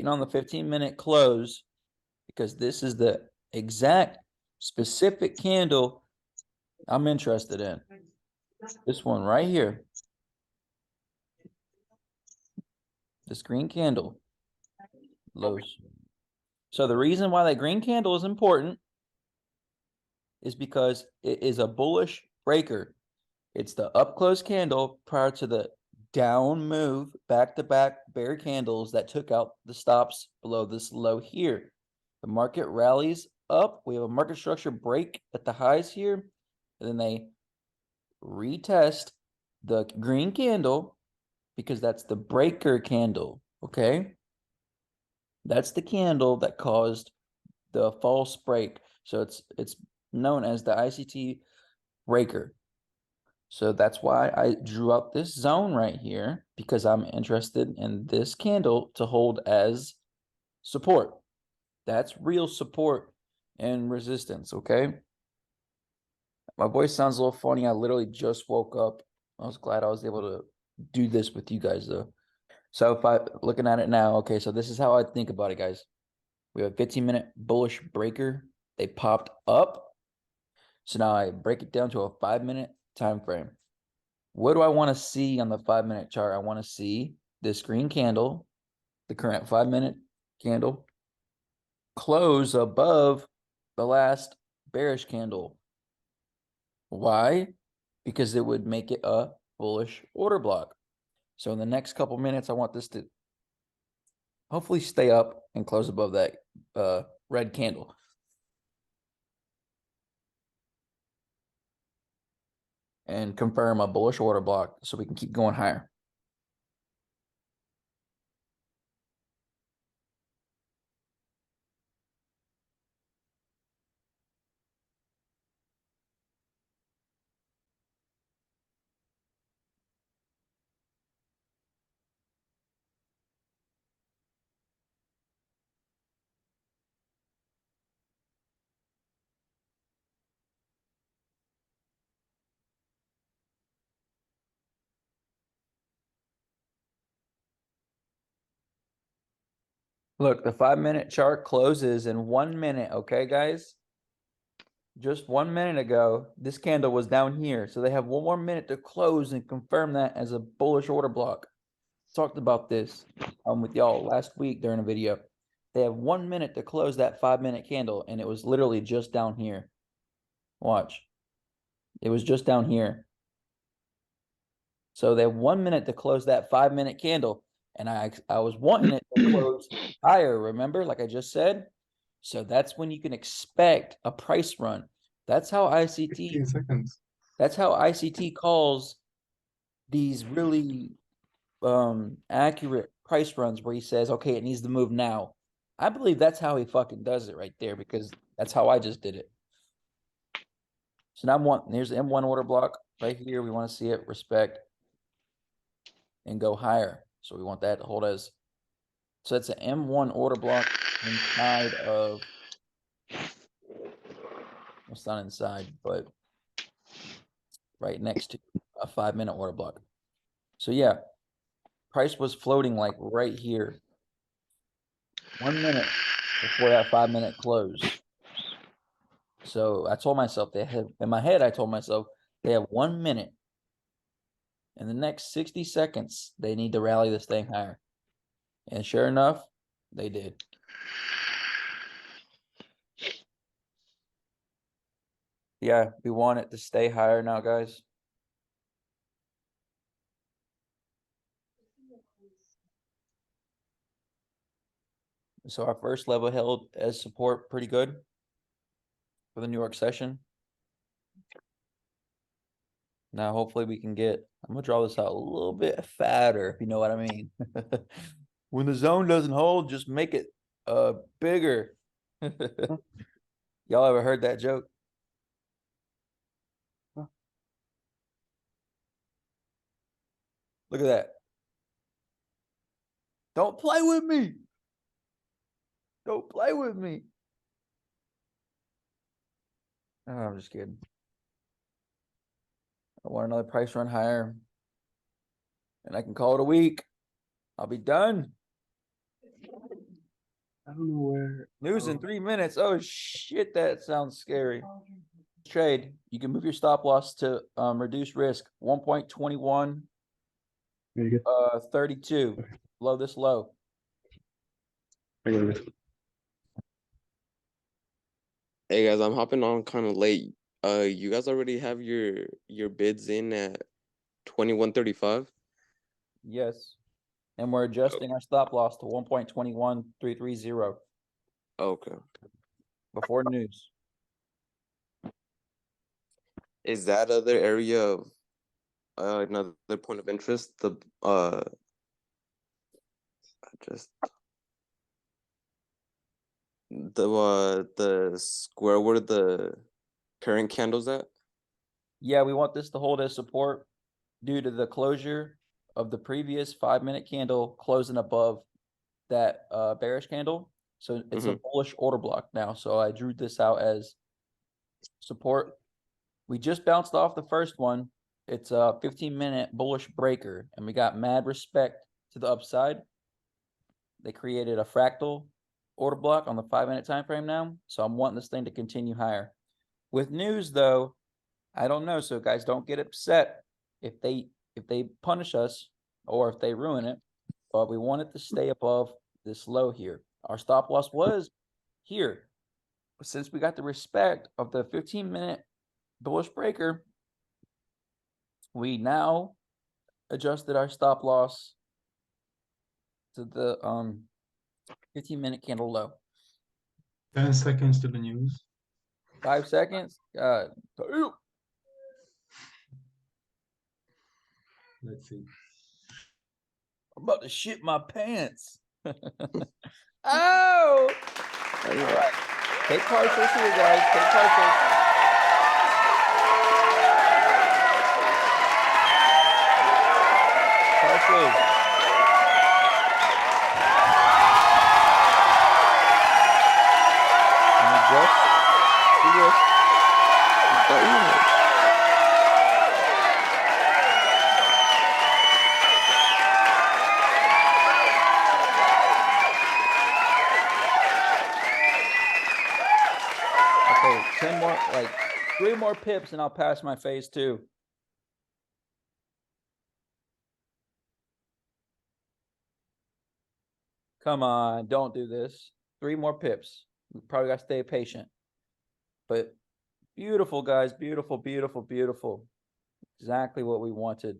on the 15-minute close because this is the exact specific candle I'm interested in. This one right here. This green candle. Lows. So the reason why that green candle is important is because it is a bullish breaker. It's the up close candle prior to the down move, back-to-back bear candles that took out the stops below this low here. The market rallies up. We have a market structure break at the highs here. And then they retest the green candle because that's the breaker candle, okay? That's the candle that caused the false break. So it's known as the ICT breaker. So that's why I drew out this zone right here because I'm interested in this candle to hold as support. That's real support and resistance, okay? My voice sounds a little funny. I literally just woke up. I was glad I was able to do this with you guys though. So if I looking at it now, okay, so this is how I think about it, guys. We have a 15-minute bullish breaker. They popped up. So now I break it down to a 5-minute time frame. What do I want to see on the 5-minute chart? I want to see this green candle, the current 5-minute candle, close above the last bearish candle. Why? Because it would make it a bullish order block. So in the next couple minutes, I want this to hopefully stay up and close above that red candle. And confirm a bullish order block so we can keep going higher. Look, the 5-minute chart closes in 1 minute, okay, guys? Just 1 minute ago, this candle was down here. So they have 1 more minute to close and confirm that as a bullish order block. Talked about this with y'all last week during a video. They have 1 minute to close that 5-minute candle, and it was literally just down here. Watch. It was just down here. So they have 1 minute to close that 5-minute candle. And I was wanting it to close higher, remember, like I just said? So that's when you can expect a price run. That's how 15 ICT, seconds. that's how ICT calls these really accurate price runs where he says, okay, it needs to move now. I believe that's how he fucking does it right there because that's how I just did it. So now here's the M1 order block right here. We want to see it respect and go higher. So we want that to hold as, so it's an M1 order block inside of, it's not inside, but right next to a 5-minute order block. So yeah, price was floating like right here. 1 minute before that 5-minute close. So I told myself they have, in my head, I told myself they have 1 minute. In the next 60 seconds, they need to rally this thing higher. And sure enough, they did. Yeah, we want it to stay higher now, guys. So our first level held as support pretty good for the New York session. Now, hopefully we can get, I'm going to draw this out a little bit fatter, if you know what I mean. When the zone doesn't hold, just make it bigger. Y'all ever heard that joke? Look at that. Don't play with me. Don't play with me. Oh, I'm just kidding. I want another price run higher. And I can call it a week. I'll be done. I don't know where. News in 3 minutes. Oh shit, that sounds scary. Trade. You can move your stop loss to reduce risk. 1.21 Very good. 32. Okay. Low this low. I got it. Hey guys, I'm hopping on kind of late. You guys already have your bids in at 21.35? Yes. And we're adjusting our stop loss to 1.21330 Okay. before news. Is that other area of another point of interest? Just the square where the current candle's at? Yeah, we want this to hold as support due to the closure of the previous 5-minute candle closing above that bearish candle. So it's a bullish order block now. So I drew this out as support. We just bounced off the first one. It's a 15-minute bullish breaker, and we got mad respect to the upside. They created a fractal order block on the 5-minute time frame now. So I'm wanting this thing to continue higher. With news though, I don't know. So guys, don't get upset if they punish us or if they ruin it. But we want it to stay above this low here. Our stop loss was here. Since we got the respect of the 15-minute bullish breaker, we now adjusted our stop loss to the 15-minute candle low. 10 seconds to the news. 5 seconds. Let's see. I'm about to shit my pants. Oh! All right. Take partials here, guys. Take partials. Partials. And adjust the risk. Okay, 10 more, like 3 more pips, and I'll pass my phase 2. Come on, don't do this. 3 more pips. We probably got to stay patient. But beautiful, guys. Beautiful, beautiful, beautiful. Exactly what we wanted.